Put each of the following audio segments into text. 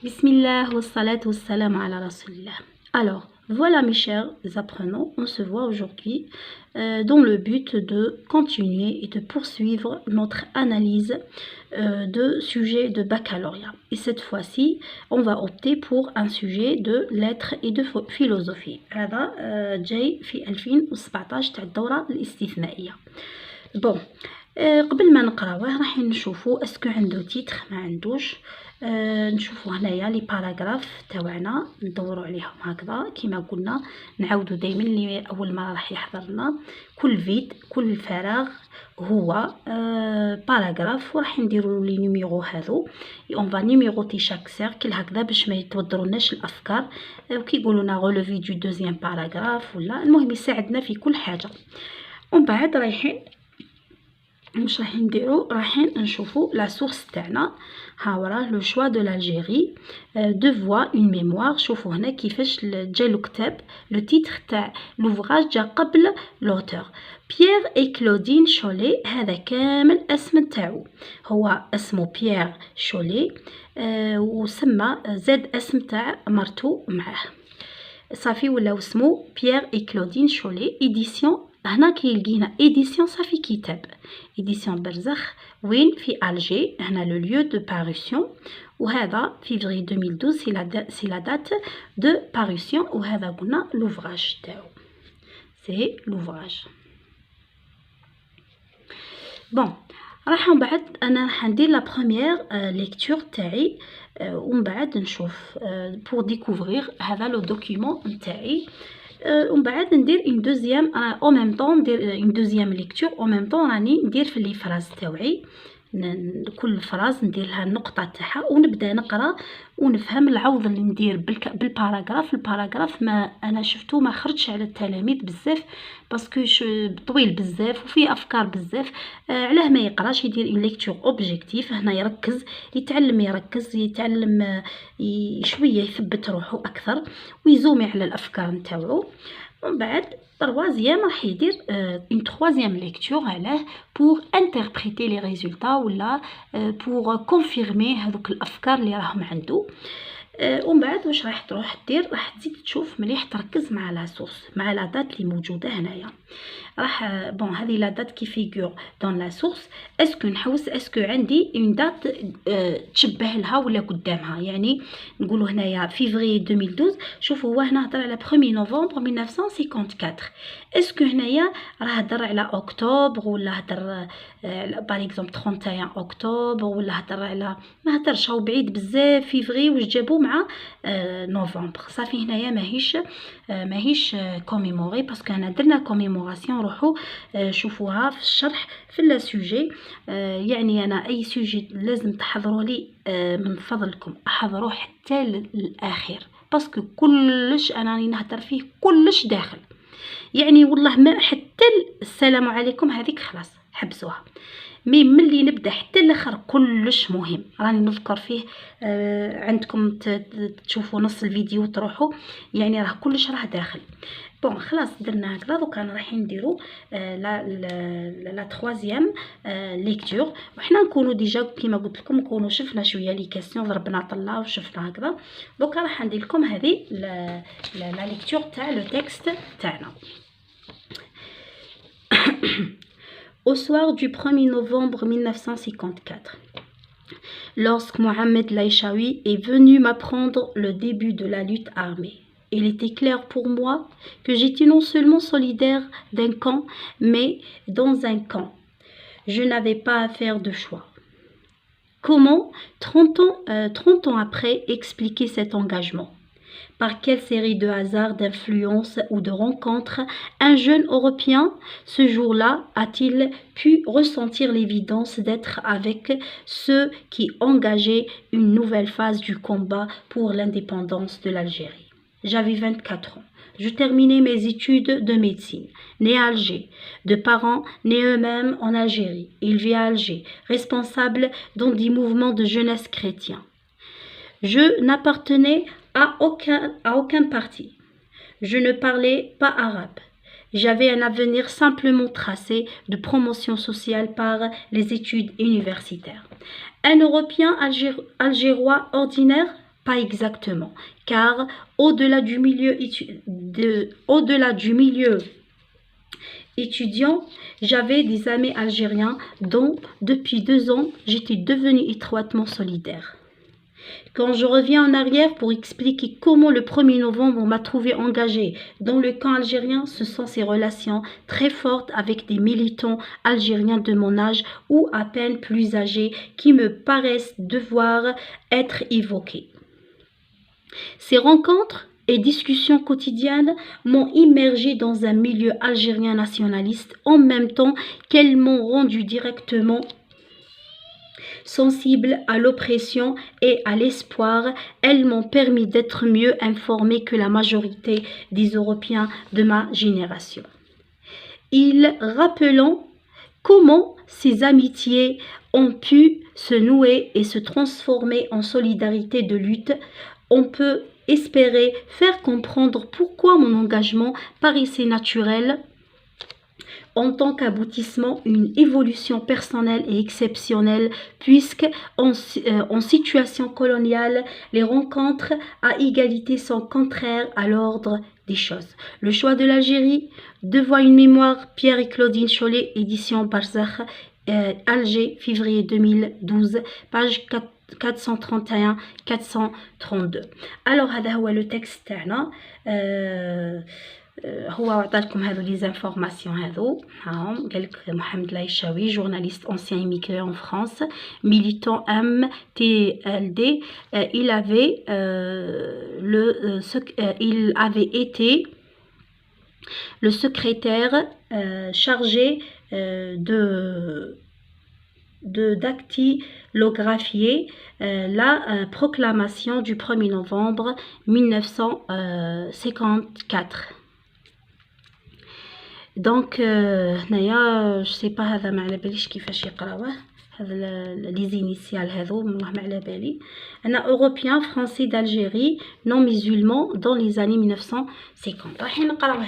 Bismillah wa salatu wa salam ala rasulillah. Alors, voilà mes chers apprenants, on se voit aujourd'hui dans le but de continuer et de poursuivre notre analyse de sujets de baccalauréat. Et cette fois-ci, on va opter pour un sujet de lettres et de philosophie. هذا جاي في 2017 تاع الدورة الاستثنائية. Bon, قبل ما نقراوه راح نشوفوا اسكو عنده تيتر ما عندوش. نشوفوا هنايا لي باراغراف تاعنا ندوروا عليهم هكذا كما قلنا، نعاودوا دائما اللي اول مره راح يحضرنا كل فيد كل فراغ هو باراغراف، وراح نديروا لي نيميرو هذو اون فا نيميروتي شاك سيركل هكذا باش ما يتوضروناش الافكار، وكي يقولوا لنا ريليفي دو دوزيام باراغراف ولا المهم يساعدنا في كل حاجه. ومن بعد مش راح نديرو راح نشوفو لا سورس تاعنا. ها وراه لو شوا دو l'Algérie devoir une mémoire. شوفوا هنا كيفاش جا الكتاب لو تيتر تاع لوفراج جا قبل لوتور بيير اي كلودين شولي. هذا كامل اسم تاعو، هو اسمه بيير شولي وسمى زاد اسم تاع مرتو معاه صافي ولا اسمه بيير اي كلودين شولي. إديسيون هنا كيلقينا إديسيون صافي كتاب إديسيون برزخ وين في ألجي. هنا لو ليو دو باريسيون وهذا فيفري 2012 سي لا دات دو باريسيون. وهذا قلنا لوفراج تاعو سي لوفراج. بون راح من بعد انا راح ندير لا بروميير ليكتور تاعي ومن بعد نشوف بور ديكوفرير هذا لو دوكيومون نتاعي. ومن بعد ندير اون دوزيام او ميم طون ندير اون دوزيام ليكتور او ميم طون راني ندير في لي فراز تاوعي كل فراز ندير لها النقطه تاعها ونبدا نقرا ونفهم العوض اللي ندير بالباراغراف. الباراغراف ما انا شفتو ما خرجش على التلاميذ بزاف باسكو طويل بزاف وفيه افكار بزاف. علاه ما يقراش يدير اون ليكتور اوبجيكتيف. هنا يركز يتعلم شويه يثبت روحه اكثر ويزومي على الافكار نتاعو. ومن بعد troisième راح يدير une troisième lecture علاه pour interpréter les résultats ولا pour confirmer هذوك الافكار اللي راهم عنده. ومن بعد واش راح تروح دير راح تزيد تشوف مليح تركز مع لا سورس مع لا دات اللي موجوده هنايا. راح بون هذه لا دات كي فيغور دون لا سورس اسكو نحوس اسكو عندي اون دات تشبه لها ولا قدامها. يعني نقولوا هنايا فيفري 2012 شوفوا هو هنا هضر على 1 نوفمبر 1954 اسكو هنايا راه هضر على اكتوبر ولا هضر باغ اكزومبل 31 اكتوبر ولا هضر على ما هضرش هو بعيد بزاف فيفري واش جابو مع نوفمبر. صافي هنايا ماهيش كوميموري باسكو انا درنا كوميموراسيون. روحوا شوفوها في الشرح في لا سوجي. يعني انا اي سوجي لازم تحضروا لي من فضلكم احضروه حتى للاخير باسكو كلش انا راني نهضر فيه كلش داخل. يعني والله ما حتى السلام عليكم هذيك خلاص حبسوها مي ملي نبدا حتى الاخر كلش مهم راني نذكر فيه. عندكم تشوفوا نص الفيديو وتروحوا يعني راه كلش راه داخل. بون خلاص درنا هكذا دوك انا رايحين نديرو لا troisième ليكتور وحنا نكونوا ديجا كيما قلت لكم نكونوا شفنا شويه لي كاستيون ضربنا طلا وشفنا هكذا. دوك راح ندير لكم هذه لا ليكتور تاع لو تكست تاعنا. Au soir du 1er novembre 1954, lorsque Mohamed Laïchaoui est venu m'apprendre le début de la lutte armée, il était clair pour moi que j'étais non seulement solidaire d'un camp, mais dans un camp. Je n'avais pas à faire de choix. Comment, 30 ans après, expliquer cet engagement ? Par quelle série de hasards, d'influences ou de rencontres un jeune Européen, ce jour-là, a-t-il pu ressentir l'évidence d'être avec ceux qui engageaient une nouvelle phase du combat pour l'indépendance de l'Algérie? J'avais 24 ans. Je terminais mes études de médecine, née à Alger, de parents nés eux-mêmes en Algérie. Il vit à Alger, responsable dans des mouvements de jeunesse chrétiens. Je n'appartenais à aucun parti. Je ne parlais pas arabe. J'avais un avenir simplement tracé de promotion sociale par les études universitaires. Un Européen algérois ordinaire, Pas exactement, car au-delà du milieu étudiant, j'avais des amis algériens dont, depuis 2 ans, j'étais devenue étroitement solidaire. Quand je reviens en arrière pour expliquer comment le 1er novembre m'a trouvé engagée dans le camp algérien, ce sont ces relations très fortes avec des militants algériens de mon âge ou à peine plus âgés qui me paraissent devoir être évoquées. Ces rencontres et discussions quotidiennes m'ont immergée dans un milieu algérien nationaliste en même temps qu'elles m'ont rendu directement sensible à l'oppression et à l'espoir. Elles m'ont permis d'être mieux informée que la majorité des Européens de ma génération. Rappelant comment ces amitiés ont pu se nouer et se transformer en solidarité de lutte, on peut espérer faire comprendre pourquoi mon engagement paraissait naturel en tant qu'aboutissement une évolution personnelle et exceptionnelle, puisque en situation coloniale, les rencontres à égalité sont contraires à l'ordre des choses. Le choix de l'Algérie, Devoir une mémoire, Pierre et Claudine Chollet, édition Barzakh, Alger, février 2012, page 431-432. Alors, هذا هو le texte تاعنا. هو عطاتكم هذو لي زانفورماسيون هذو هاهم. قالك محمد العيشاوي journaliste ancien immigré en France, militant MTLD. Il avait été le secrétaire chargé de dactylographier la proclamation du 1er novembre 1954. Donc هنايا je sais pas هذا ما على باليش كيفاش يقراوه هذا لي زينيسيال هذو والله ما على بالي. أنا européen français d'Algérie non musulman dans les années 1950. راح نقراو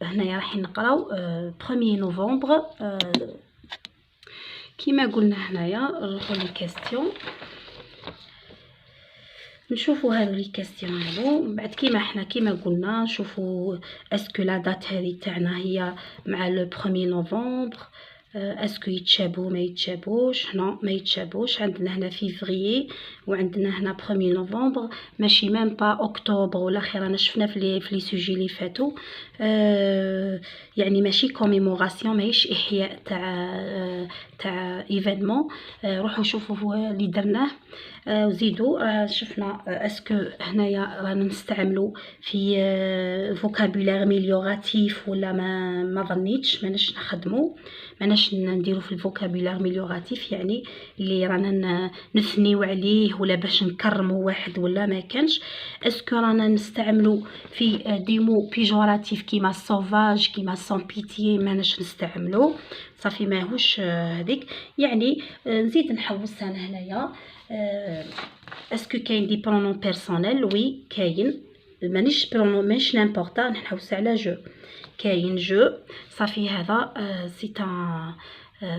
هنايا راح نقراو 1er novembre. كما قلنا هنايا نروحوا لي كاستيون نشوفوا هذو لي كاستيون هذو بعد كيما قلنا نشوفوا اسكو لا دات هذه تاعنا هي مع لو 1er نوفمبر اسكو يتشابهوا ما يتشابهوش. نو ما يتشابهوش. عندنا هنا فيفري وعندنا هنا 1er نوفمبر ماشي ميم با اكتوبر ولا خير. انا شفنا في لي سوجي اللي فاتوا يعني ماشي كوميموراسيون ماهيش احياء تاع ايفينمون. روحوا شوفوا اللي درناه وزيدوا. شفنا اسكو هنايا رانا نستعملوا في فوكابولير ميليوراتيف ولا ما ظنيتش ماناش نخدموا ماناش نديرو في الفوكابولير ميليوراتيف يعني اللي رانا نثنيو عليه ولا باش نكرموا واحد ولا ما كانش. اسكو رانا نستعملوا في دي مو بيجوراتيف كيما سوفاج كيما سون بيتي ماناش نستعملو صافي ماهوش هذيك يعني. نزيد نحوس انا هنايا اسكو كاين دي برونون بيرسونيل. وي كاين مانيش برونون ماشي نيمبورطا نحوس على جو كاين جو صافي. هذا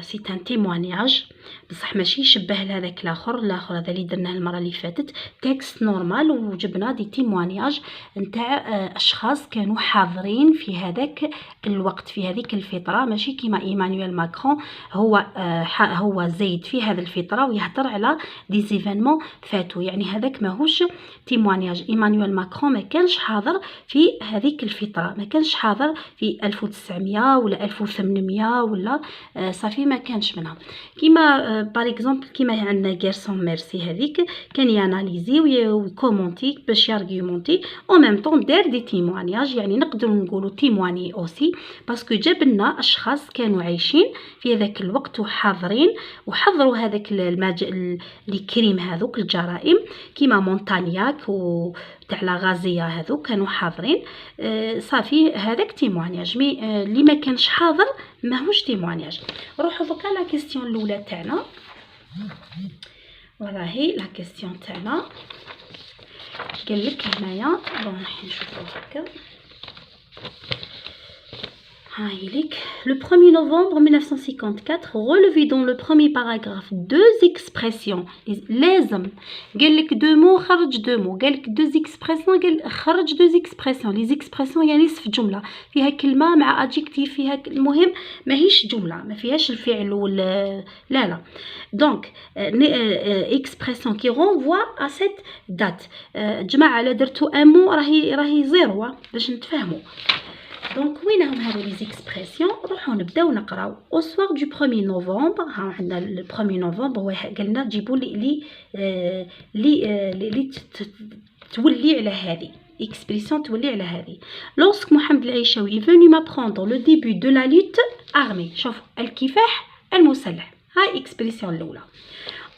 سي ان تيموانياج بصح ماشي يشبه لهذاك الاخر هذا اللي درناه المره اللي فاتت تكست نورمال وجبنا دي تيموانياج نتاع اشخاص كانوا حاضرين في هذاك الوقت في هذيك الفتره ماشي كيما ايمانويل ماكرون هو زايد في هذه الفتره ويهضر على دي زيفينمون فاتوا يعني هذاك ماهوش تيموانياج. ايمانويل ماكرون ما كانش حاضر في هذيك الفتره ما كانش حاضر في 1900 ولا 1800 ولا صافي ما كانش منها. كيما بار اكزومبل كيما عندنا غيرسون ميرسي هذيك كان ياناليزي ويكومونتي باش يارغيومونتي او ميم طون دار دي تيموانياج يعني نقدروا نقولوا تيمواني اوسي باسكو جاب لنا اشخاص كانوا عايشين في هذاك الوقت وحاضرين وحضروا هذاك لي كريم هذوك الجرائم كيما مونتانياك و تاع لا غازيه هذو كانوا حاضرين. صافي هذاك تيموانياج مي اللي ما كانش حاضر ماهوش تيموانياج. روحوا دوكا لا كيسيون الاولى تاعنا وراهي لا كيسيون تاعنا قال لك هنايا راح نشوفوا هكا Le 1er novembre 1954, relevé dans le premier paragraphe deux expressions. لازم قال لك deux mots خرج deux mots، قال لك deux expressions خرج deux expressions. les expressions يعني نصف جملة فيها كلمة مع adjectif فيها، المهم ماهيش جملة ما فيهاش الفعل ولا لا. donc expression qui renvoie à cette date. جماعة لا درتو un mot راهي زيرو باش نتفاهموا. دونك وينهم هذو لي زيكسبرسيون؟ نروحو نبداو نقراو او سوار دو 1 نوفمبر. ها عندنا لو 1 نوفمبر هو قالنا جيبوا لي تولي على هذه اكسبرسيون تولي على هذه. لوسك محمد العيشاوي فوني مابروندر لو ديبي دو لا لوت ارمي. شوف الكفاح المسلح، هاي اكسبرسيون الاولى.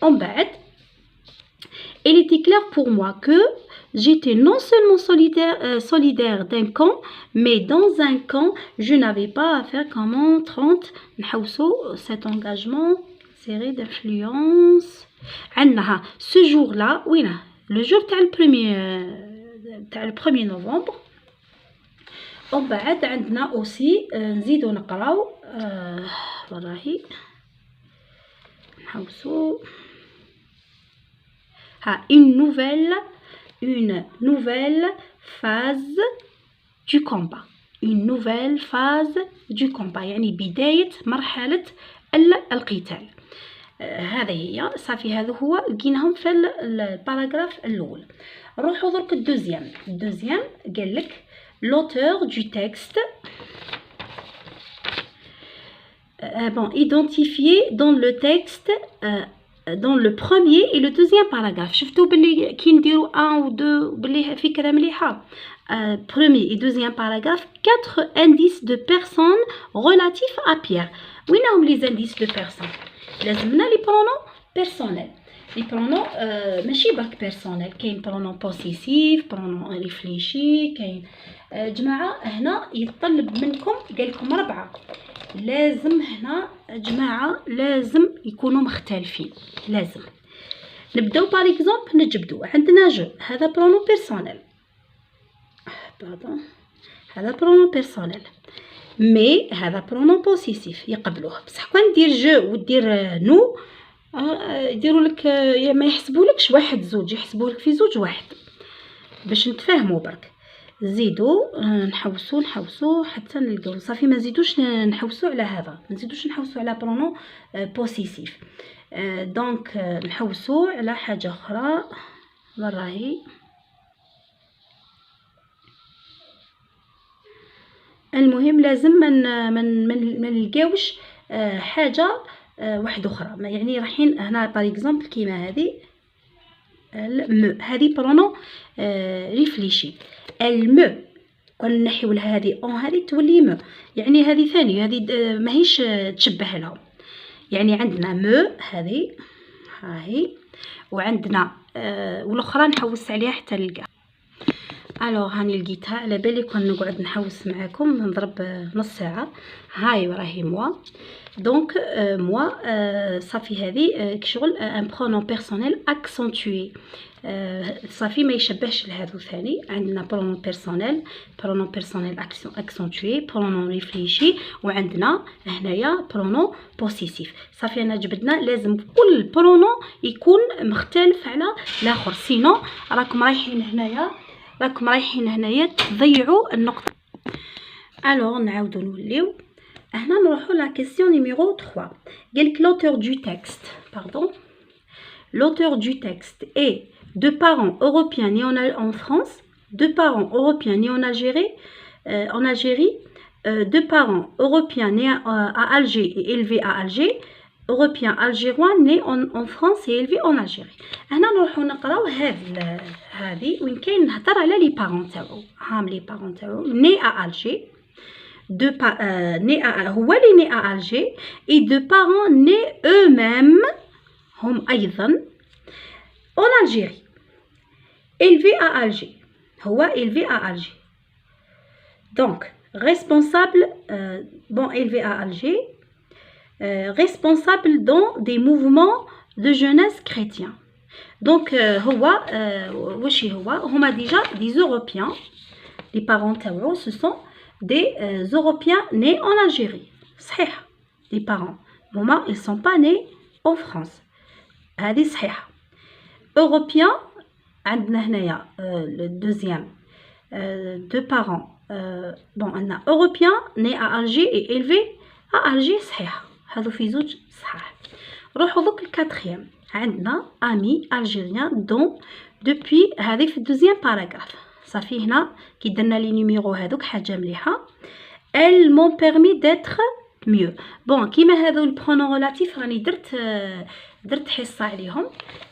ومن بعد il était clair pour moi que j'étais non seulement solidaire d'un camp, mais dans un camp, je n'avais pas à faire comment 30 cet engagement serré d'influence. Ce jour-là, oui, le jour le 1er novembre. ومن بعد عندنا aussi نزيدو نقراو والله نحوسو une nouvelle phase du combat. Une nouvelle phase du combat يعني بداية مرحلة القتال. هذه هي صافي. هذا هو لقيناهم في الباراغراف الأول. نروحو درك الدوزيام قال لك l'auteur du texte identifié dans le texte dans le premier et le deuxième paragraphe. شفتوا باللي كي نديرو 1 و 2 باللي فكره مليحه. premier et deuxième paragraphe 4 indices de personnes relatifs à Pierre. وينهم les indices de personnes؟ لازمنا لي pronoms personnels. لي pronoms ماشي برك personnel، كاين pronom possessif، pronom réfléchi، كاين جماعه هنا يتطلب منكم قال لكم 4. لازم هنا جماعة لازم يكونوا مختلفين. لازم نبداو باغ اكزومبل نجبدو عندنا جو، هذا برونو بيرسونيل، هذا برونو بيرسونيل، مي هذا برونو بوسيسيف يقبلوه. بصح كون دير جو ودير نو يديروا لك ما يحسبولكش واحد زوج، يحسبولك في زوج واحد باش نتفاهموا برك. زيدو نحوسو حتى نلقاو صافي. ما نزيدوش نحوسو على هذا، ما نزيدوش نحوسو على برونو بوسيسيف. دونك نحوسو على حاجه اخرى راهي المهم لازم ما نلقاوش حاجه واحده اخرى. يعني رايحين هنا باغ اكزومبل كيما هذه برونو ريفليشي. المو كون نحيو لها هذه اون هذه تولي مو، يعني هذه ثاني، هذه ماهيش تشبه لهم. يعني عندنا مو هذه هاهي، وعندنا والاخرى نحوس عليها حتى نلقاها. الوغ هاني لقيتها، على بالي كون نقعد نحوس معاكم نضرب نص ساعه. هاي راهي موا. دونك موا صافي هذه كشغل ان برونون بيرسونيل اكسنتوي. صافي ما يشبهش لهذو ثاني. عندنا برونون بيرسونيل اكسنتوي، برونون ريفليشي، وعندنا هنايا برونون بوسيسيف. صافي انا جبدنا لازم كل برونون يكون مختلف على الاخر، سينو راكم رايحين هنايا تضيعوا النقطه. الوغ نعاودو نوليو هنا نروحو لا كيسيون نيميرو 3. قالك l'auteur du texte l'auteur du texte est de parents européens nés en France, de parents européens nés en Algérie, de parents européens nés à Alger et élevés à Alger, européens algérois nés en France et élevés en Algérie. هنا نروحو نقراو هذه وين كاين نهضر على لي بارون تاعو. هام لي بارون تاعو nés à Alger، هو اللي ني à Alger et de parents nés eux-mêmes هم أيضا en Algérie، élevé à Alger، هو élevé à Alger. donc responsable élevé à Alger، responsable dans des mouvements de jeunesse chrétiens. donc هو واش هما déjà des Européens. les parents تاعو ce sont des Européens nés en Algérie. صحيح. Les parents هما ils sont pas nés en France. هذه صحيحة. Européens عندنا هنايا le deuxième deux parents bon عندنا Européen né à Alger et élevé à Alger صحيحة. هذو في زوج صحاح. نروحو دوك الكاتريام عندنا امي الجيريان دون دوبوي هذه في الدوزيام باراغراف صافي. هنا كي درنا لي نيميرو هذوك حاجه مليحه. ال مون بيرمي ديتر ميو بون كيما هذو البرونون ريلاتيف راني درت حصه عليهم،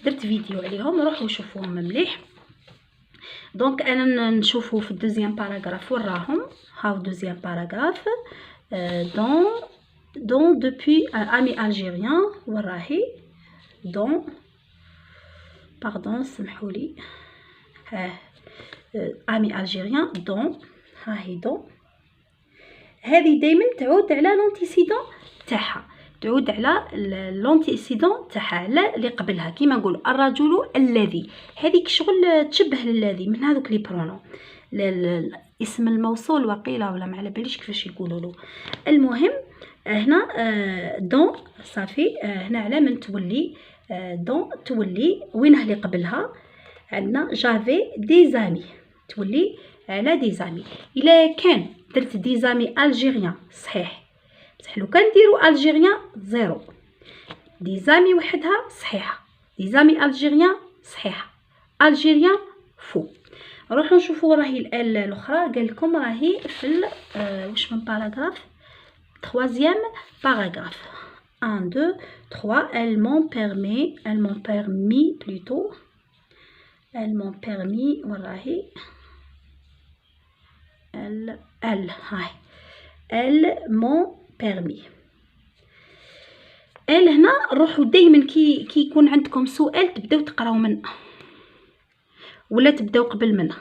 درت فيديو عليهم، روحوا شوفوهم مليح. دونك انا نشوفوا في الدوزيام باراغراف وراهم هاو دوزيام باراغراف دون دوبوي امي الجيريان وراهي دون باردون سمحولي امي الجيريان دون هاهي دون. هذه دائما تعود على لونتيسيدون تاعها، تعود على لونتيسيدون تاعها على اللي قبلها. كيما نقولوا الرجل الذي، هذيك شغل تشبه للذي من هذوك لي برونون اسم الموصول وقيله ولا ما على باليش كيفاش يقولوا له. المهم هنا دون صافي. هنا على من تولي دون تولي وينها اللي قبلها عندنا جافي دي زامي، تولي على دي زامي. الا كان درت دي زامي الجيريان صحيح، بصح لو كان نديرو الجيريان زيرو. دي زامي وحدها صحيحه، دي زامي الجيريان صحيحه، الجيريان فو. نروحو نشوفو راهي الال الاخرى قال لكم راهي في واش من باراغراف troisième paragraphe 1 2 3 elles m'ont permis plutôt elles m'ont permis وراهي هاي elles m'ont permis. ال هنا روحوا دائما كي يكون عندكم سؤال تبداو تقراو منه ولا تبداو قبل منه،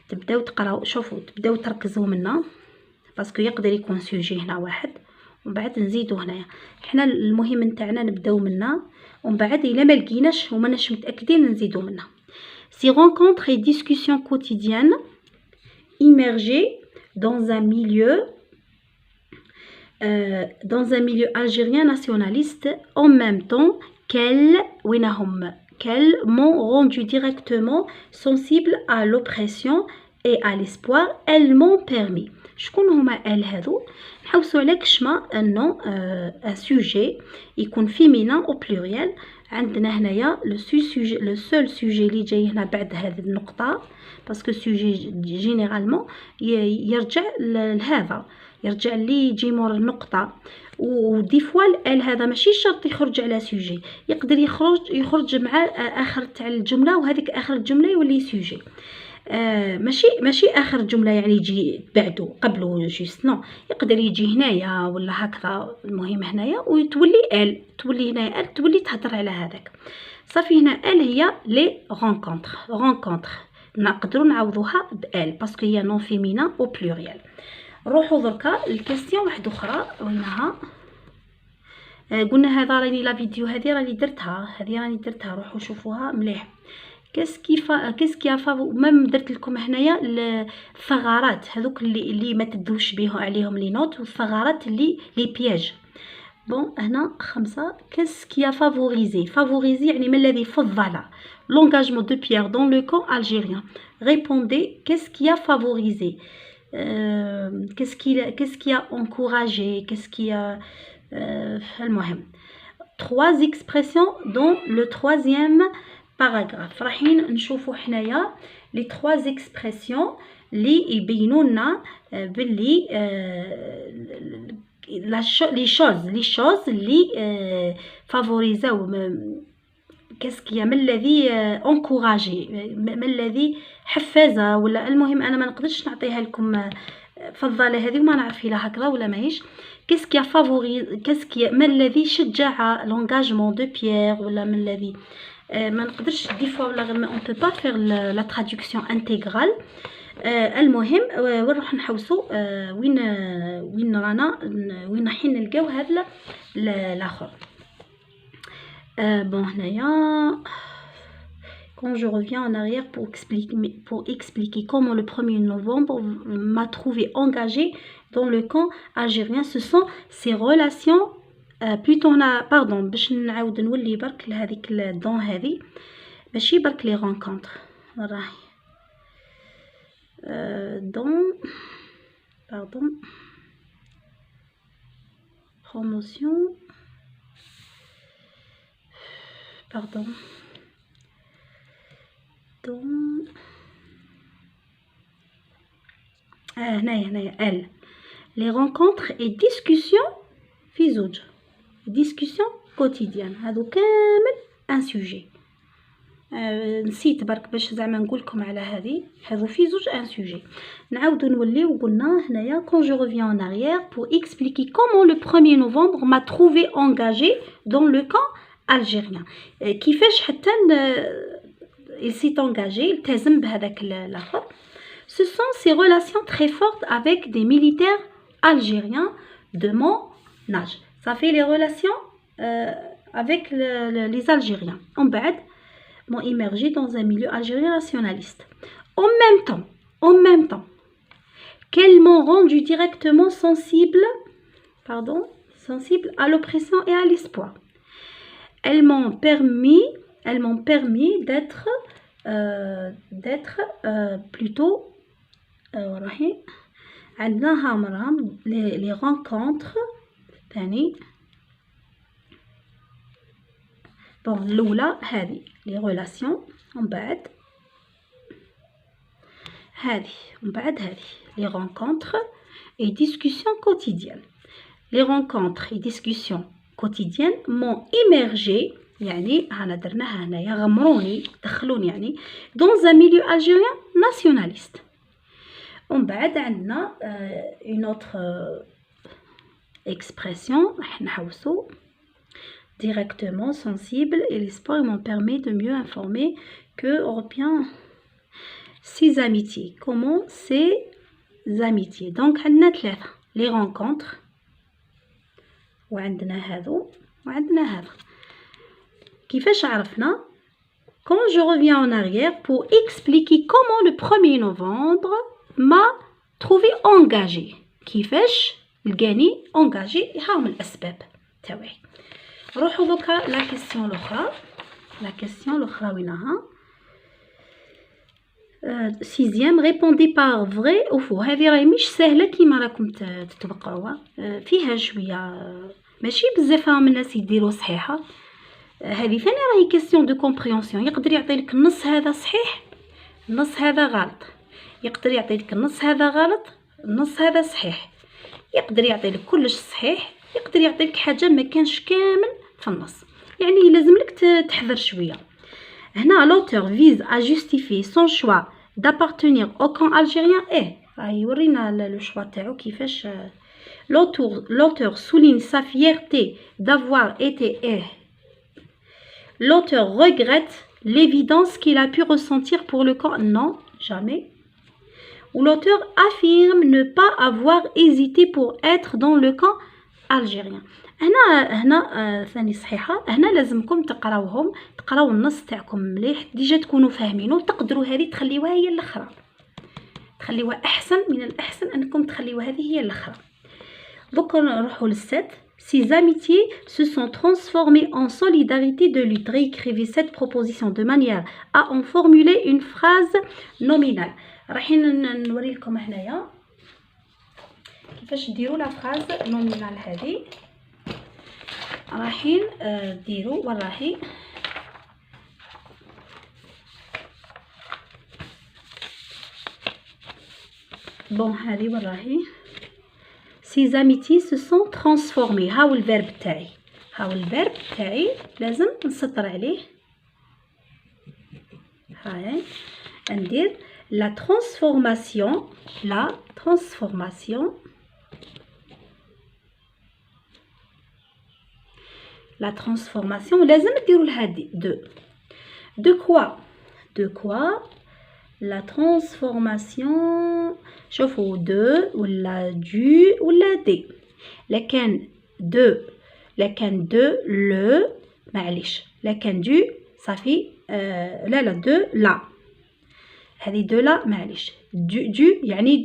تبداو تقراو شوفوا تبداو تركزوا منه باسكو يقدر يكون سوجي هنا واحد ومن بعد نزيدو هنايا. حنا المهم نتاعنا نبداو منه ومن بعد الا ما لقيناش وماناش متاكدين نزيدو منه. سي rencontres et discussions quotidiennes immergées dans un milieu algérien nationaliste en même temps qu'elles m'ont rendu directement sensible à l'oppression et à l'espoir. Elles m'ont permis. شكون هما ال هذو؟ نحوسوا على كشما انه ان سوجي يكون فيمينان او بلوريال. عندنا هنايا لو سول سوجي اللي جاي هنا بعد هذه النقطه باسكو سوجي جينيرالمون يرجع لهذا، يرجع لي يجي مور النقطه. ودي فوا ال هذا ماشي شرط يخرج على سوجي، يقدر يخرج مع اخر تاع الجمله وهذيك اخر الجمله يولي سوجي. ماشي اخر جمله يعني يجي بعده قبله جيست نو، يقدر يجي هنايا ولا هكذا. المهم هنايا وتولي تولي هنايا تولي تهضر على هذاك صافي. هنا هي لي رونكونتر نقدروا نعوضوها بال باسكو هي نون فيمينا او بلوريال. روحوا دركا الكاستيون واحده اخرى وينها قلنا هذا راني لا فيديو هذه راني درتها روحوا شوفوها مليح. كيسكي فافو ميم درت لكم هنايا الثغرات هذوك اللي ما تدوش بهم عليهم لي نوت والثغرات اللي لي بياج. بون هنا 5 كيسكي فافوريزي يعني ما الذي فضل l'engagement de Pierre dans le camp algérien. Répondez qu'est-ce qui a favorisé, qu'est-ce qui a encouragé, qu'est-ce qui a المهم 3 expressions dans le 3e باراغراف. رايحين نشوفوا حنايا لي 3 اكسبرسيون اللي يبينوا لنا باللي لي شوز اللي فافوريزاو كاسكيا ما الذي انكوراجي ما الذي حفز ولا. المهم انا ما نقدرش نعطيها لكم فضاله هذه وما نعرف لا هكذا ولا ماهيش. كاسكيا ما الذي شجع لونغاجمون دو بيير ولا من الذي ما نقدرش دي فوا ولا غير اون بو با فير لا تراديكسيون انتيغرال. المهم نروح نحوسوا وين رانا وين رايحين نلقاو هذا الاخر. بون هنايا quand je reviens en arrière pour expliquer comment le 1er novembre m'a trouvé engagée dans le camp algérien. Ce sont ces relations plutôt pardon باش نعاود نولي برك لهذيك الدون هذه ماشي برك لي رونكونتر راهي دون pardon promotion pardon دون هنايا elle les rencontres et discussions في زوج discussion quotidienne هادو كامل ان سوجي نسيت برك باش زعما نقول لكم على هذه هادو في زوج ان سوجي نعاودو نوليو وقلنا هنايا quand je reviens en arrière pour expliquer comment le 1er novembre m'a trouvé engagé dans le camp algérien كيفاش حتى il s'est engagé التزم بهذاك الاخر. Ce sont ces relations très fortes avec des militaires algériens de mon âge. Ça fait les relations avec les Algériens. En بعد m'ont immergé dans un milieu algérien nationaliste. En même temps qu'elles m'ont rendu directement sensible à l'oppression et à l'espoir. Elles m'ont permis d'être plutôt les rencontres ثاني bon الأولى هذه les relations ومن بعد هذه les rencontres et discussions quotidiennes. Les rencontres et discussions quotidiennes m'ont immergé يعني أنا درناها هنايا غمروني دخلوني يعني dans un milieu algérien nationaliste. ومن بعد عندنا une autre expression راح نحوسو directement sensible et l'espoir m'ont permis de mieux informer que européens ces amitiés. Comment ces amitiés donc عندنا ثلاثة les rencontres وعندنا هذو وعندنا هذا. كيفاش عرفنا quand je reviens en arrière pour expliquer comment le 1er novembre m'a trouvé engagé كيفاش لقاني engagé هاهم الأسباب تاوعي. روحوا دوكا لا كيسيون الأخرى وينها sixième répondez par vrai ou faux. هذه راهي مش سهلة كيما راكم تتوقعوها فيها شوية ماشي بزاف من الناس يديروا صحيحة. هذه ثاني راهي كيسيون دو كومبريونسيون. يقدر يعطيلك النص هذا صحيح النص هذا غلط يقدر يعطيلك النص هذا غلط النص هذا صحيح يقدر يعطيلك كلش صحيح يقدر يعطيلك حاجة ما كانش كامل في النص يعني لازم لك تحذر شوية. هنا l'auteur vise à justifier son choix d'appartenir au camp algérien راهي يورينا لو شوا تاعو كيفاش l'auteur souligne sa fierté d'avoir été l'auteur regrette l'évidence qu'il a pu ressentir pour le camp non jamais ou l'auteur affirme ne pas avoir hésité pour être dans le camp algérien. هنا ثاني صحيحة. هنا لازمكم تقراو النص تاعكم مليح ديجا تكونوا فاهمينه وتقدروا هذه تخليوها هي الاخرى تخليوها احسن من الاحسن انكم تخليوها هذه هي الاخرى. دوك نروحوا للست. Ces amitiés se sont transformées en solidarité de lutte. Réécrivez cette proposition de manière à en formuler une phrase nominale. رايحين نوري لكم هنايا كيفاش ديروا لا فراز نومينال هذه رايحين ديروا وراهي بون هذه وراهي Ces amitiés se sont transformées. هاو الفيرب تاعي لازم نسطر عليه هاي ندير la transformation لازم ديروا لها de quoi la transformation شوفوا de ولا du ولا دي لكن de le معليش لكن du صافي لا دو لا، هذه دو لا معليش، دو يعني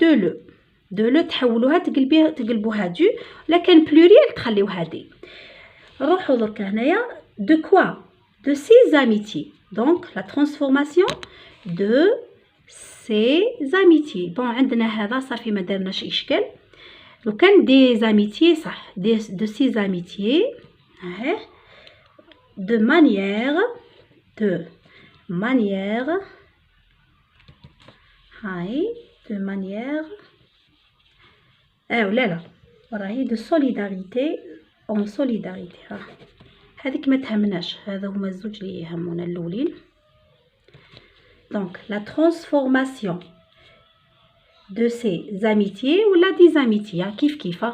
دو لو تحولوها تقلبوها دو، لكن بلوريال تخليوها دي. نروحو دركا هنايا دو كوا، دو سي زاميتي، دونك لا ترانسفورماسيون دو سي زاميتي. بون عندنا هذا صافي ما دارناش اشكال. لو كان دي زاميتي صح، دو سي زاميتي، ها دو مانيير هاي دو مانيير لا راهي دو سوليداريتي اون سوليداريتي. هذيك ما تهمناش، هذا هما الزوج اللي يهمونا الاولين. دونك لا ترانسفورماسيون دو سي زاميتي ولا دي زاميتي، كيف كيف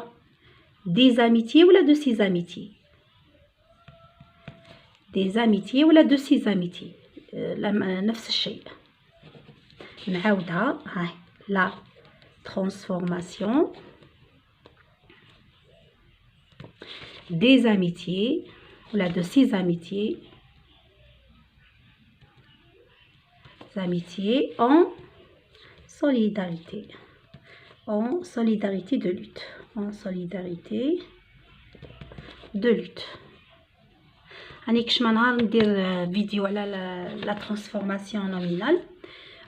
دي زاميتي ولا دو سي زاميتي، دي زاميتي ولا دو سي زاميتي، نفس الشيء. نعاودها، هاي لا ترانسفورماسيون des amitiés ولا de ces amitiés en solidarité de lutte, en solidarité de lutte. هاني كش ما نهار ندير فيديو على لا ترانسفورماسيون نومينال،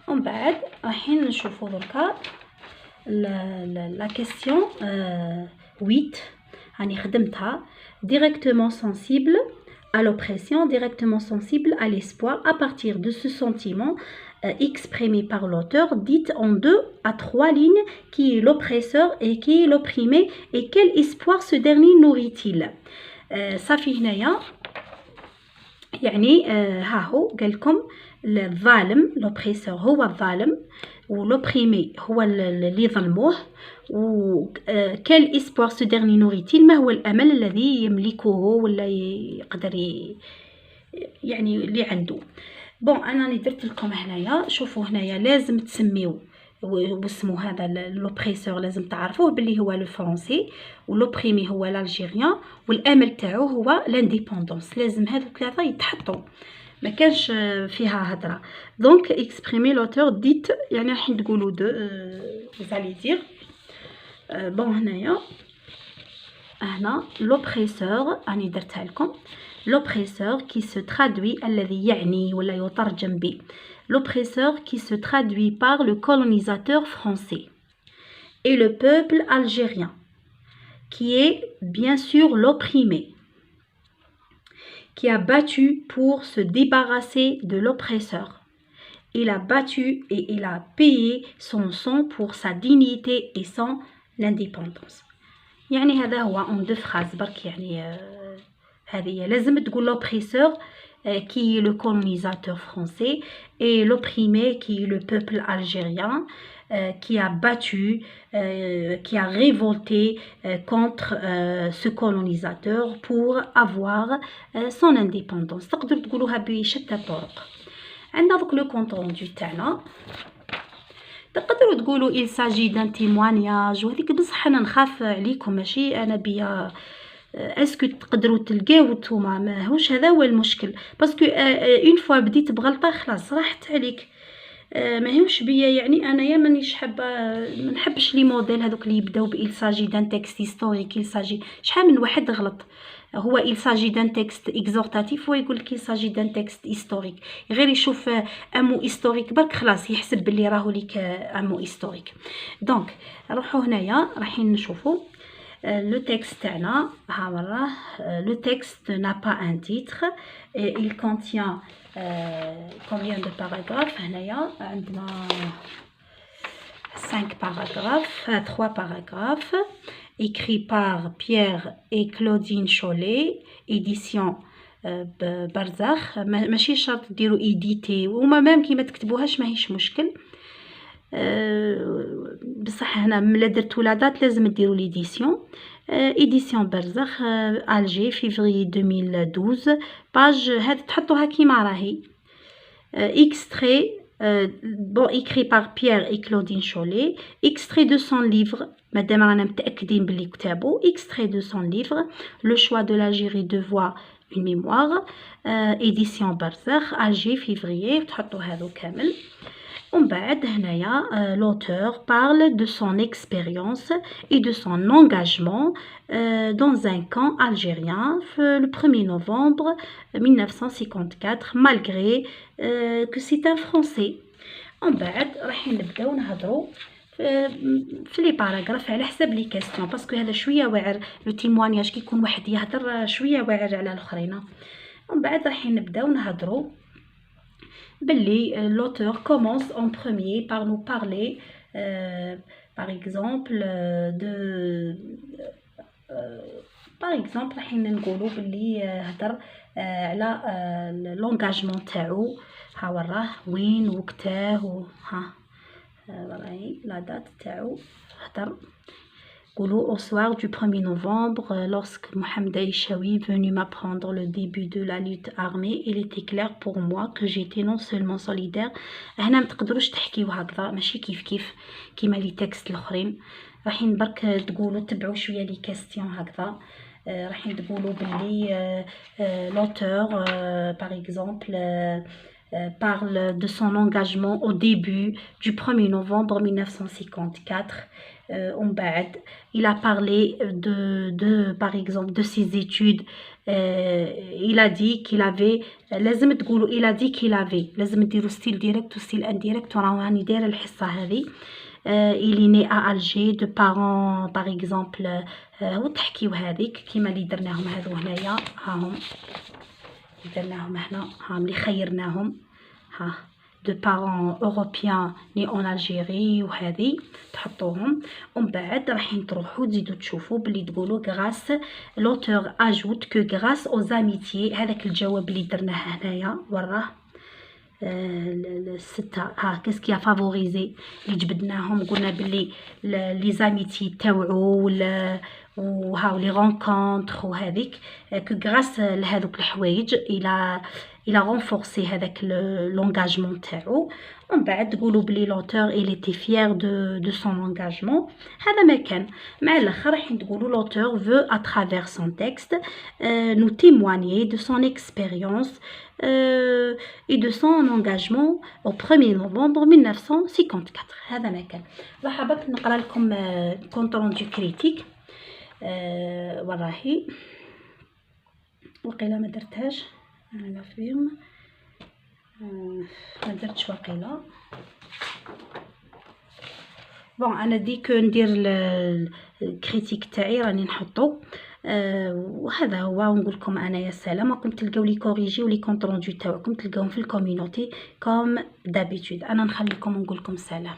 ومن بعد رايحين نشوفو دركا لا كيسيون 8. هاني خدمتها directement sensible à l'oppression, directement sensible à l'espoir, à partir de ce sentiment exprimé par l'auteur, dit en 2 à 3 lignes qui est l'oppresseur et qui est l'opprimé et quel espoir ce dernier nourrit-il. صافي هنايا يعني ها هو قال لكم الظالم لوبريسور هو الظالم، ولوبريمي هو اللي ظلموه، وكال اسبوار سو ديرني نوريتيل، ما هو الامل الذي يملكه ولا يقدر يعني اللي عنده. بون انا اللي درت لكم هنايا، شوفوا هنايا لازم تسميو واسمو هذا لوبريسور، لازم تعرفوه باللي هو لو فرونسي، ولوبريمي هو الالجيريان، والامل تاعو هو لانديبوندونس. لازم هذو ثلاثه يتحطوا، ما كانش فيها هضره. دونك اكسبريمي لوتور ديت يعني راح تقولوا دو زالي دير. بون هنا لوبريسور راني درتها لكم، l'oppresseur qui se traduit الذي يعني ولا يترجم ب l'oppresseur qui se traduit par le colonisateur français et le peuple algérien qui est bien sûr l'opprimé, qui a battu pour se débarrasser de l'oppresseur. Il a battu et il a payé son sang pour sa dignité et son indépendance. يعني هذا هو en deux phrases برك. يعني هذه لازم تقول l'oppresseur qui est le colonisateur français et l'opprimé qui est le peuple algérien qui a battu, qui a révolté contre ce colonisateur pour avoir son indépendance. تقدر تقولوها بشتى الطرق. عندنا دوك لو كونط روندو تاعنا، تقدروا تقولوا il s'agit d'un témoignage، وهذيك بصح انا نخاف عليكم، ماشي انا بيا اسكو تقدروا تلقاو نتوما، ماهوش هذا هو المشكل، باسكو اون فوا بديت بغلطه خلاص راحت عليك، ماهوش بيا. يعني انايا مانيش حابه، ما نحبش لي موديل هذوك اللي يبداو ب il s'agit d'un texte historique، il s'agit شحال من واحد غلط، هو il s'agit d'un texte exhortatif ويقول لك il s'agit d'un texte historique، غير يشوف امو historique برك خلاص يحسب باللي راهو ليك امو historique. دونك نروحو هنايا رايحين نشوفو le texte تاعنا. ها مرة le texte n'a pas un titre, il contient combien de paragraphes. هنايا عندنا 5 paragraphes, 3 paragraphes, écrit par Pierre et Claudine Chollet, édition برزخ. ماشي شرط ديروا ايديتي، وما مام كي ما تكتبوهاش ماهيش مشكل، بصح هنا ملي درتو لا دات لازم ديروا ليديسيون. ايديسيون برزخ الجي فيفري 2012، باج هاد تحطوها كيما راهي. extrait bon écrit par Pierre et Claudine Chollet, extrait de son livre، مادام رانا متاكدين بلي كتابو extrait de son livre Le choix de l'Algérie de voix une mémoire édition برزخ Alger février تحطوا هذو كامل. ومن بعد هنايا l'auteur parle de son expérience et de son engagement dans un camp algérien le 1er novembre 1954 malgré que c'est un français. ومن بعد راح نبداو نهضروا في لي باراغراف على حساب لي كاستيون باسكو هذا شويه واعر لو تيموانياج كيكون واحد يهضر شويه واعر على الاخرين. ومن بعد راح نبداو نهضروا باللي l'auteur commence en premier par nous parler par exemple par exemple راح نقولوا باللي هضر على l'engagement تاعو. ها وراه وين وقتاه وها راهي لا دات تاعو هضر. قولوا au soir du 1er novembre lorsque Mohamed Aïchaoui venu m'apprendre le début de la lutte armée il était clair pour moi que j'étais non seulement solidaire. هنا ما تقدروش تحكيو هكذا ماشي كيف كيما لي تكست الاخرين. راح برك تقولوا تبعوا شويه لي كاستيون هكذا. راح تقولوا باللي l'auteur par exemple parle de son engagement au début du 1er novembre 1954. Il a parlé par exemple de ses études. Il a dit qu'il avait لازم تقولوا il a dit qu'il avait لازم ديروا ستيل ديريكت وستيل انديريكت وراني دايره الحصه هذه. il est né à Alger de parents par exemple وتحكيو هذيك كيما اللي درناهم هذو هنايا هاهم درناهم هنا ها اللي خيرناهم ها de parents européens nés en Algérie وهذه تحطوهم. ومن بعد راح تروحوا تزيدوا تشوفوا بلي تقولوا grâce l'auteur ajoute que grâce aux amitiés هذاك الجواب اللي درناه هنايا وراه الستة ها كاسكي فافوريزي اللي جبدناهم قلنا بلي لي زاميتي تاوعو وهاو لي رونكونتر وهذيك كو غراس لهذوك الحوايج الى renforcé هذاك l'engagement تاعو. ومن بعد تقولوا بلي l'auteur il était fier de son engagement. هذا ما كان مع الاخر راح تقولوا l'auteur veut à travers son texte nous témoigner de son expérience et de son engagement au 1er novembre 1954. هذا ما كان. راح برك نقرا لكم كونت روندو كريتيك وراهي وقيله ما درتهاش انا فيهم ما درتش وقيله بون. انا ديك ندير الكريتيك تاعي راني نحطو وهذا هو. ونقول لكم انا يا سلام راكم تلقاو لي كوريجي ولي كونط روندو تاعكم تلقاوهم في الكوميونيتي كوم دابيتود. انا نخليكم ونقول لكم سلام.